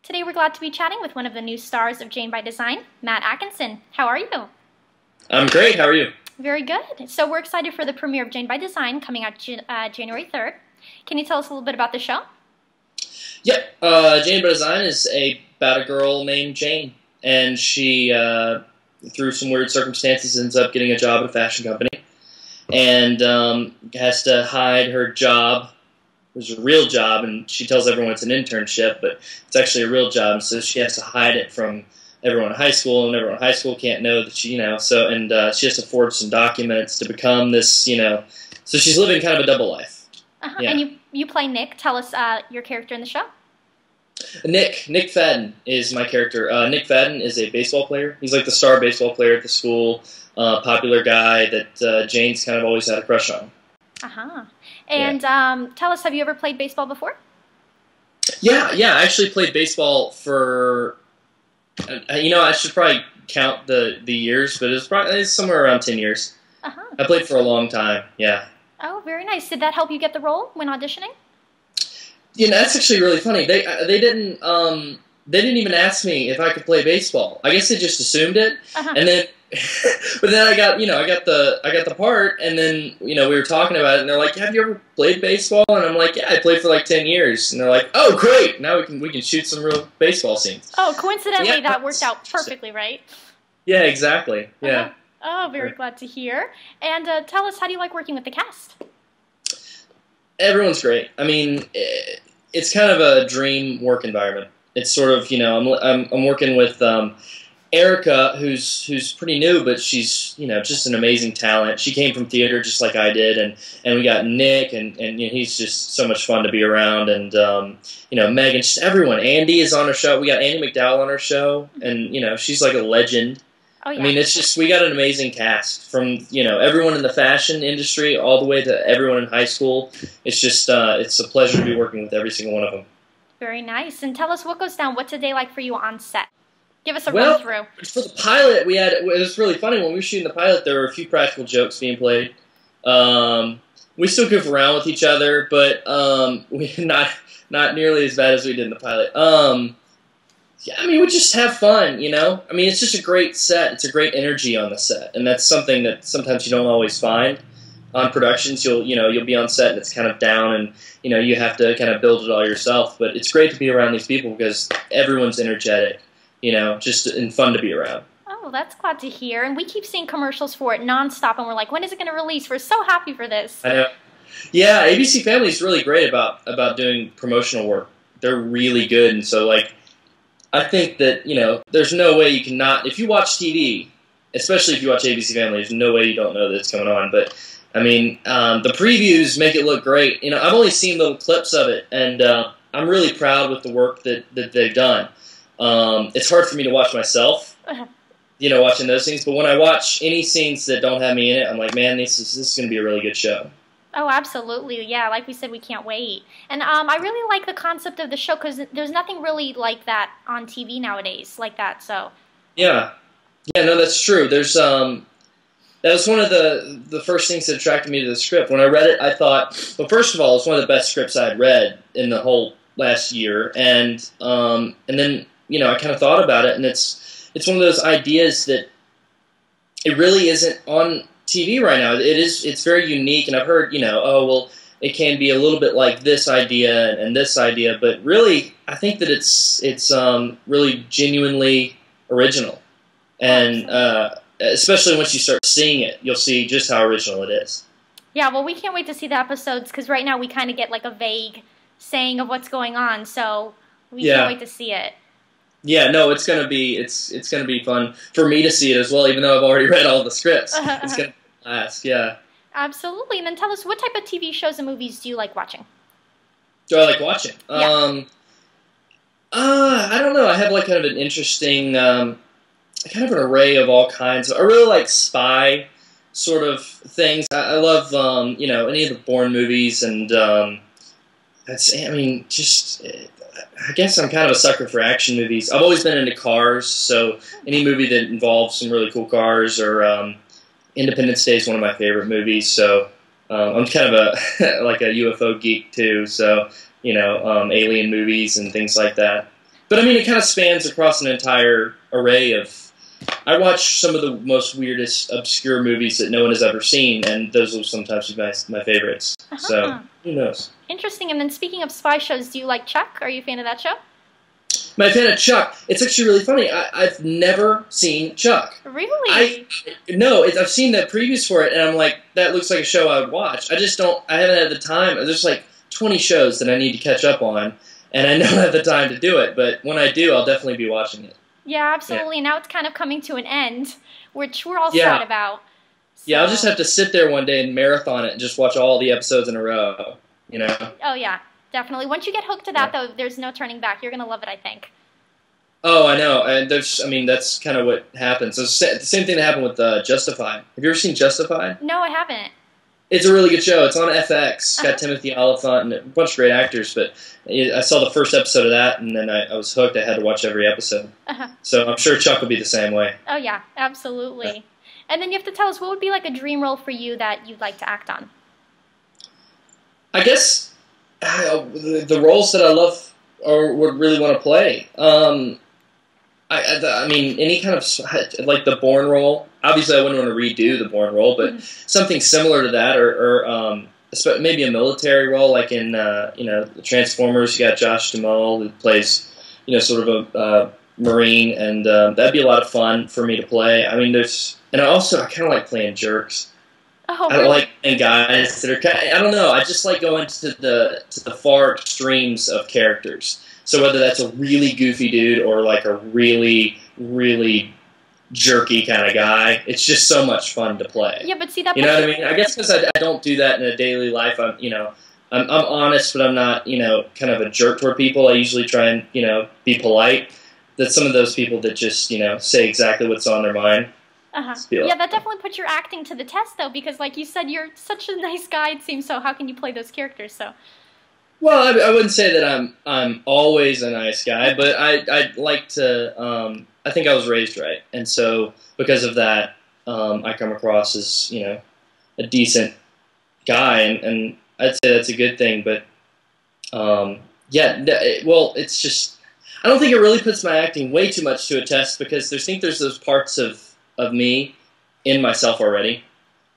Today we're glad to be chatting with one of the new stars of Jane by Design, Matt Atkinson. How are you? I'm great. How are you? Very good. So we're excited for the premiere of Jane by Design coming out January 3rd. Can you tell us a little bit about the show? Yep. Jane by Design is about a girl named Jane, and she, through some weird circumstances, ends up getting a job at a fashion company, and has to hide her job. It was a real job, and she tells everyone it's an internship, but it's actually a real job, so she has to hide it from everyone in high school, and everyone in high school can't know that she, she has to forge some documents to become this, so she's living kind of a double life. Yeah. And you play Nick. Tell us your character in the show. Nick Fadden is my character. Nick Fadden is a baseball player. He's like the star baseball player at the school, popular guy that Jane's kind of always had a crush on. And tell us, have you ever played baseball before? Yeah, I actually played baseball for, I should probably count the years, but it's somewhere around 10 years. I played for a long time, yeah. Oh, very nice. Did that help you get the role when auditioning? Yeah, that's actually really funny. They didn't even ask me if I could play baseball. I guess they just assumed it, and then. But then I got the part, and then we were talking about it, and they're like, "Have you ever played baseball?" And I'm like, "Yeah, I played for like 10 years." And they're like, "Oh, great! Now we can shoot some real baseball scenes." Oh, coincidentally, that worked out perfectly, right? Yeah, exactly. Yeah. Oh, very glad to hear. And tell us, how do you like working with the cast? Everyone's great. I mean, it's kind of a dream work environment. It's sort of I'm working with. Erica, who's pretty new, but she's just an amazing talent. She came from theater just like I did, and we got Nick, and he's just so much fun to be around, and Megan, just everyone. Andy is on our show. We got Andy McDowell on our show, and she's like a legend. Oh, yeah. I mean, it's just we got an amazing cast from everyone in the fashion industry all the way to everyone in high school. It's just it's a pleasure to be working with every single one of them. Very nice. And tell us what goes down. What's a day like for you on set? Give us a run through. For the pilot, it was really funny. When we were shooting the pilot, there were a few practical jokes being played. We still goof around with each other, but we not nearly as bad as we did in the pilot. Yeah, I mean, we just have fun, I mean, it's just a great set. It's a great energy on the set, and that's something that sometimes you don't always find on productions. You'll be on set and it's kind of down, and you have to kind of build it all yourself. But it's great to be around these people because everyone's energetic. Just and fun to be around. Oh, that's glad to hear. And we keep seeing commercials for it nonstop, and we're like, when is it going to release? We're so happy for this. I know. Yeah, ABC Family is really great about doing promotional work. They're really good, and so I think that there's no way you cannot. If you watch TV, especially if you watch ABC Family, there's no way you don't know that it's coming on. But I mean, the previews make it look great. I've only seen little clips of it, and I'm really proud with the work that they've done. It's hard for me to watch myself, watching those scenes. But when I watch any scenes that don't have me in it, I'm like, man, this is going to be a really good show. Oh, absolutely. Yeah, like we said, we can't wait. And I really like the concept of the show because there's nothing really like that on TV nowadays, like that. So. Yeah. Yeah, no, that's true. There's that was one of the first things that attracted me to the script. When I read it, I thought, well, first of all, it's one of the best scripts I had read in the whole last year, and then. I kind of thought about it, and it's one of those ideas that it really isn't on TV right now. It's very unique, and I've heard, oh, well, it can be a little bit like this idea and this idea, but really, I think that it's really genuinely original, and especially once you start seeing it, you'll see just how original it is. Yeah, well, we can't wait to see the episodes, because right now we kind of get like a vague saying of what's going on, so we can't wait to see it. Yeah, no, it's gonna be fun for me to see it as well, even though I've already read all the scripts. It's gonna last, yeah. Absolutely, and then tell us, what type of TV shows and movies do you like watching? Do I like watching? Yeah. I don't know. I have like kind of an interesting, kind of an array of all kinds. I really like spy sort of things. I love, any of the Bourne movies, and I guess I'm kind of a sucker for action movies. I've always been into cars, so any movie that involves some really cool cars, or Independence Day is one of my favorite movies, so I'm kind of like a UFO geek too, so alien movies and things like that. But I mean, it kind of spans across an entire array of. I watch some of the most weirdest, obscure movies that no one has ever seen, and those will sometimes be my favorites. So, who knows? Interesting. And then speaking of spy shows, do you like Chuck? Are you a fan of that show? I'm a fan of Chuck. It's actually really funny. I've never seen Chuck. Really? No, I've seen the previews for it, and I'm like, that looks like a show I would watch. I haven't had the time. There's like 20 shows that I need to catch up on, and I don't have the time to do it. But when I do, I'll definitely be watching it. Yeah, absolutely. Yeah. Now it's kind of coming to an end, which we're all sad about. So. Yeah, I'll just have to sit there one day and marathon it and just watch all the episodes in a row, you know? Oh, yeah, definitely. Once you get hooked to that, though, there's no turning back. You're going to love it, I think. Oh, I know. And that's kind of what happens. It's the same thing that happened with Justified. Have you ever seen Justified? No, I haven't. It's a really good show. It's on FX. It's got Timothy Oliphant and a bunch of great actors, but I saw the first episode of that, and then I was hooked. I had to watch every episode. So I'm sure Chuck will be the same way. Oh, yeah, absolutely. And then you have to tell us, what would be like a dream role for you that you'd like to act on? I guess the roles that I love or would really want to play. I mean, any kind of, like the Bourne role. Obviously, I wouldn't want to redo the Bourne role, but something similar to that, or maybe a military role, like in, the Transformers. You got Josh Duhamel, who plays, sort of a Marine, and that'd be a lot of fun for me to play. I mean, and I kind of like playing jerks. Oh, I don't like playing guys that are I don't know. I just like going to the far extremes of characters. So whether that's a really goofy dude or like a really, really jerky kind of guy, it's just so much fun to play. Yeah, but see that. You know what I mean? I guess because I don't do that in a daily life. I'm honest, but I'm not kind of a jerk toward people. I usually try and be polite. That's some of those people that just say exactly what's on their mind. Yeah, that definitely puts your acting to the test, though, because like you said, you're such a nice guy. It seems so. How can you play those characters? So. Well, I wouldn't say that I'm always a nice guy, but I like to. I think I was raised right, and so because of that, I come across as a decent guy, and I'd say that's a good thing. But it's just I don't think it really puts my acting way too much to a test because there's those parts of me in myself already.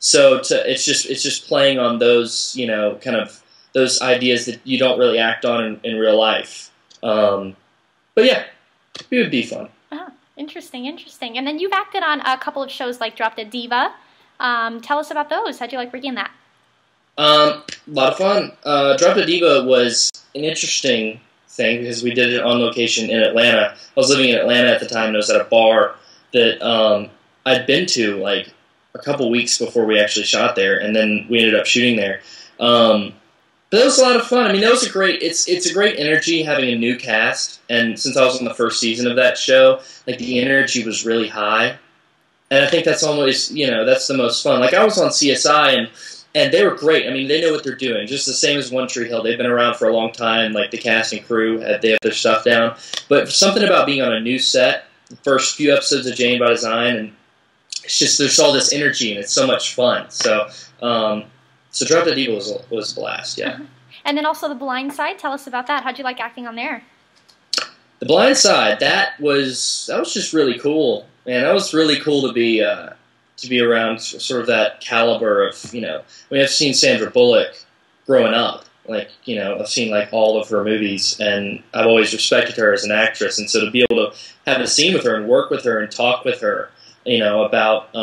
So it's just playing on those kind of. Those ideas that you don't really act on in real life. But yeah, it would be fun. Interesting. And then you've acted on a couple of shows like Drop Dead Diva. Tell us about those. How'd you like working that? A lot of fun. Drop Dead Diva was an interesting thing because we did it on location in Atlanta. I was living in Atlanta at the time, and I was at a bar that I'd been to like a couple weeks before we actually shot there, and then we ended up shooting there. But that was a lot of fun. I mean, that was it's a great energy having a new cast. And since I was on the first season of that show, like the energy was really high. And I think that's always, that's the most fun. Like I was on CSI and they were great. I mean, they know what they're doing. Just the same as One Tree Hill. They've been around for a long time. Like the cast and crew, they have their stuff down. But something about being on a new set, the first few episodes of Jane by Design, and it's just, there's all this energy and it's so much fun. So Drop Dead Diva was a blast, yeah. And then also The Blind Side. Tell us about that. How'd you like acting on there? The Blind Side, that was just really cool, man. That was really cool to be around sort of that caliber of I've seen Sandra Bullock growing up, like I've seen like all of her movies, and I've always respected her as an actress, and so to be able to have a scene with her and work with her and talk with her, about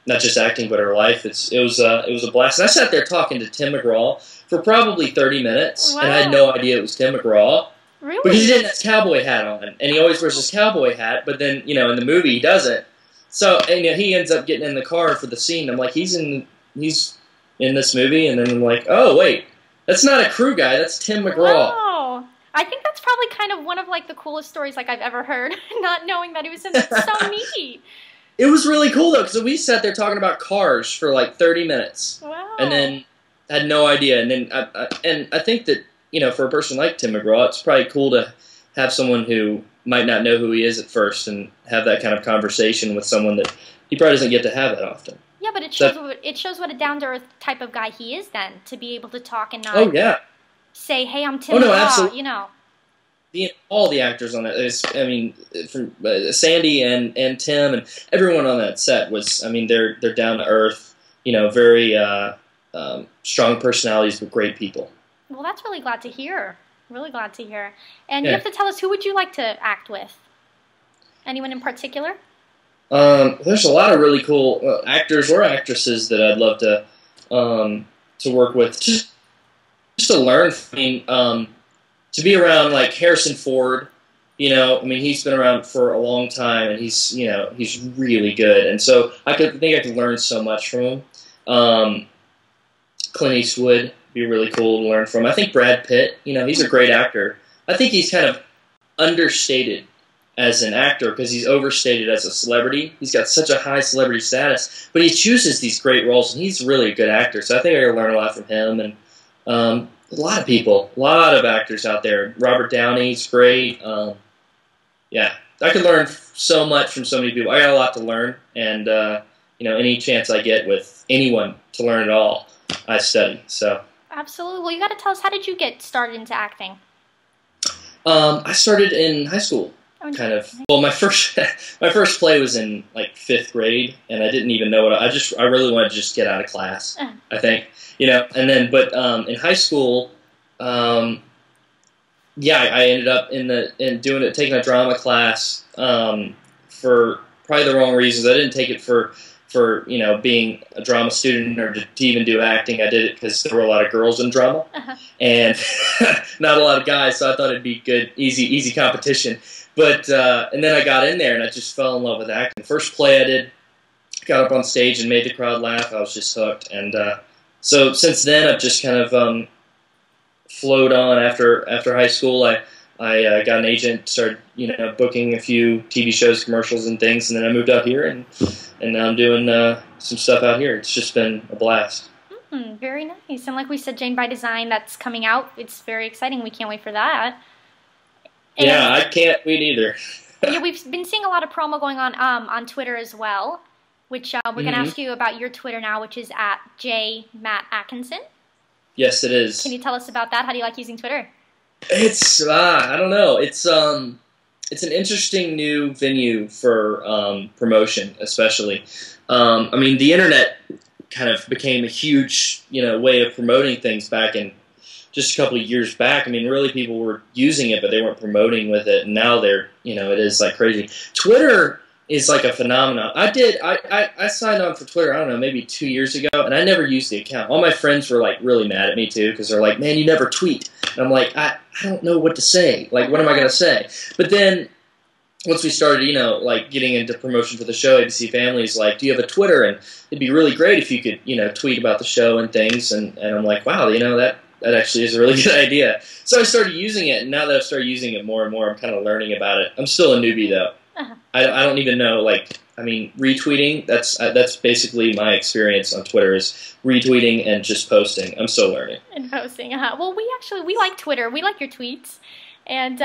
not just acting but her life, it was a blast. And I sat there talking to Tim McGraw for probably 30 minutes, and I had no idea it was Tim McGraw. Really? Because he didn't have his cowboy hat on, and he always wears his cowboy hat, but then, in the movie he doesn't. So, and he ends up getting in the car for the scene. I'm like, he's in this movie, and then I'm like, oh, wait, that's not a crew guy, that's Tim McGraw. Wow. I think that's probably kind of one of, like, the coolest stories, like, I've ever heard, not knowing that he was in it. It's so neat. It was really cool, though, because we sat there talking about cars for, like, 30 minutes. Wow. And then had no idea. And then I think that, for a person like Tim McGraw, it's probably cool to have someone who might not know who he is at first and have that kind of conversation with someone that he probably doesn't get to have that often. Yeah, but it shows what a down-to-earth type of guy he is then, to be able to talk and not say, hey, I'm Tim McGraw, absolutely. all the actors on it. I mean, from Sandy and Tim and everyone on that set was. I mean, they're down to earth. You know, very strong personalities, but great people. Well, that's really glad to hear. Really glad to hear. And Yeah. you have to tell us, who would you like to act with? Anyone in particular? There's a lot of really cool actors or actresses that I'd love to work with. Just to learn. I mean, to be around like Harrison Ford. You know, I mean, he's been around for a long time, and he's really good. And so I think I could learn so much from him. Clint Eastwood be really cool to learn from. I think Brad Pitt. You know, he's a great actor. I think he's kind of understated as an actor because he's overstated as a celebrity. He's got such a high celebrity status, but he chooses these great roles, and he's really a good actor. So I think I could learn a lot from him, and a lot of people, a lot of actors out there. Robert Downey's great. Yeah, I could learn so much from so many people. I got a lot to learn, and any chance I get with anyone to learn it all, I study. So Absolutely. Well, you got to tell us, how did you get started into acting? I started in high school. Kind of. Well, my first play was in like 5th grade, and I didn't even know what I really wanted to just get out of class. I think, and then in high school, I ended up taking a drama class for probably the wrong reasons. I didn't take it for being a drama student or to even do acting. I did it because there were a lot of girls in drama and not a lot of guys, so I thought it'd be good, easy competition. But and then I got in there and I just fell in love with acting. The first play I did, got up on stage and made the crowd laugh. I was just hooked, and so since then I've just kind of flowed on. After high school, I got an agent, started booking a few TV shows, commercials, and things, and then I moved out here, and now I'm doing some stuff out here. It's just been a blast. Very nice. And like we said, Jane by Design, that's coming out. It's very exciting. We can't wait for that. And yeah, I can't wait either. Yeah, we've been seeing a lot of promo going on Twitter as well, which we're going to ask you about your Twitter now, which is at Matt Atkinson. Yes, it is. Can you tell us about that? How do you like using Twitter? It's I don't know. It's an interesting new venue for promotion, especially. I mean, the internet kind of became a huge way of promoting things back in just a couple of years back. I mean, really, people were using it, but they weren't promoting with it. And now they're it is like crazy. Twitter is like a phenomenon. I signed on for Twitter, I don't know, maybe 2 years ago, and I never used the account. All my friends were like really mad at me too, because they're like, man, you never tweet. And I'm like, I don't know what to say. Like, what am I going to say? But then once we started, like getting into promotion for the show, ABC Family's like, do you have a Twitter? And it'd be really great if you could, tweet about the show and things. And I'm like, wow, that actually is a really good idea. So I started using it, and now that I've started using it more and more, I'm kind of learning about it. I'm still a newbie, though. I don't even know, retweeting, that's basically my experience on Twitter, is retweeting and just posting. I'm still learning. And posting, Well, we like Twitter. We like your tweets. And,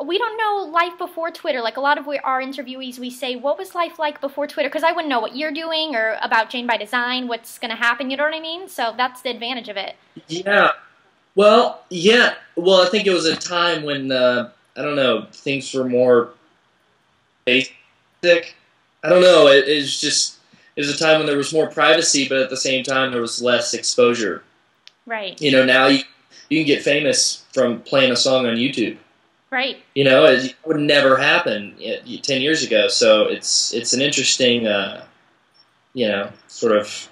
we don't know life before Twitter. Like a lot of our interviewees, we say, what was life like before Twitter? Because I wouldn't know what you're doing or about Jane by Design, what's going to happen, you know what I mean? So that's the advantage of it. Yeah. Well, I think it was a time when, I don't know, things were more basic. I don't know, it was a time when there was more privacy, but at the same time there was less exposure. Right. Now you can get famous from playing a song on YouTube. Right. It would never happen 10 years ago. So it's an interesting, sort of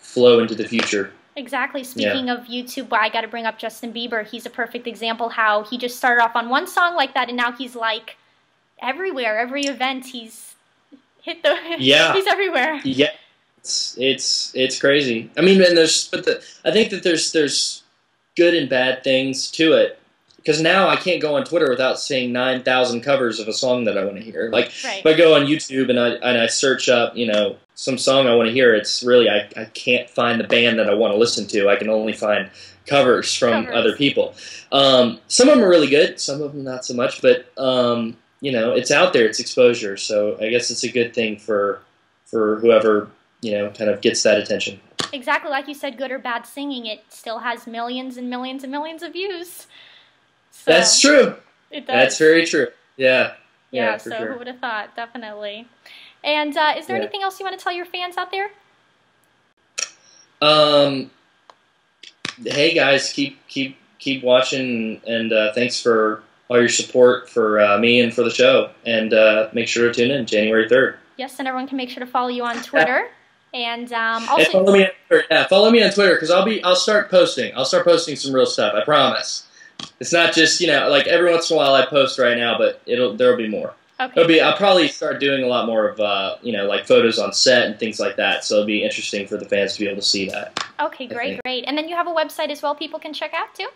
flow into the future. Exactly. Speaking of YouTube, I got to bring up Justin Bieber. He's a perfect example how he just started off on one song like that, and now he's like everywhere. Every event he's hit the. Yeah. He's everywhere. Yeah. It's crazy. I mean, and I think that there's good and bad things to it. Because now I can't go on Twitter without seeing 9,000 covers of a song that I want to hear. Like, right. If I go on YouTube and I search up, some song I want to hear, it's really, I can't find the band that I want to listen to. I can only find covers from other people. Some of them are really good, some of them not so much, but, it's out there, it's exposure. So I guess it's a good thing for whoever, kind of gets that attention. Exactly. Like you said, good or bad singing, it still has millions and millions and millions of views. So That's true. It does. That's very true. Yeah. Yeah, for so sure. who would have thought? Definitely. And is there anything else you want to tell your fans out there? Hey guys, keep watching, and thanks for all your support for me and for the show. And make sure to tune in January 3rd. Yes, and everyone can make sure to follow you on Twitter. And also and follow me on Twitter. Yeah, follow me on Twitter because I'll start posting. I'll start posting some real stuff. I promise. It's not just like every once in a while I post right now, but there'll be more. Okay. I'll probably start doing a lot more of like photos on set and things like that. So it'll be interesting for the fans to be able to see that. Okay, great. And then you have a website as well people can check out too?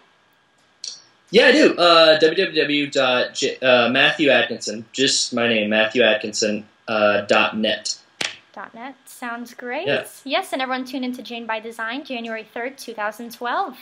Yeah, I do. www.Matthew Atkinson, just my name, Matthew Atkinson, .net. .net. Sounds great. Yeah. Yes, and everyone tune into Jane by Design, January 3rd, 2012.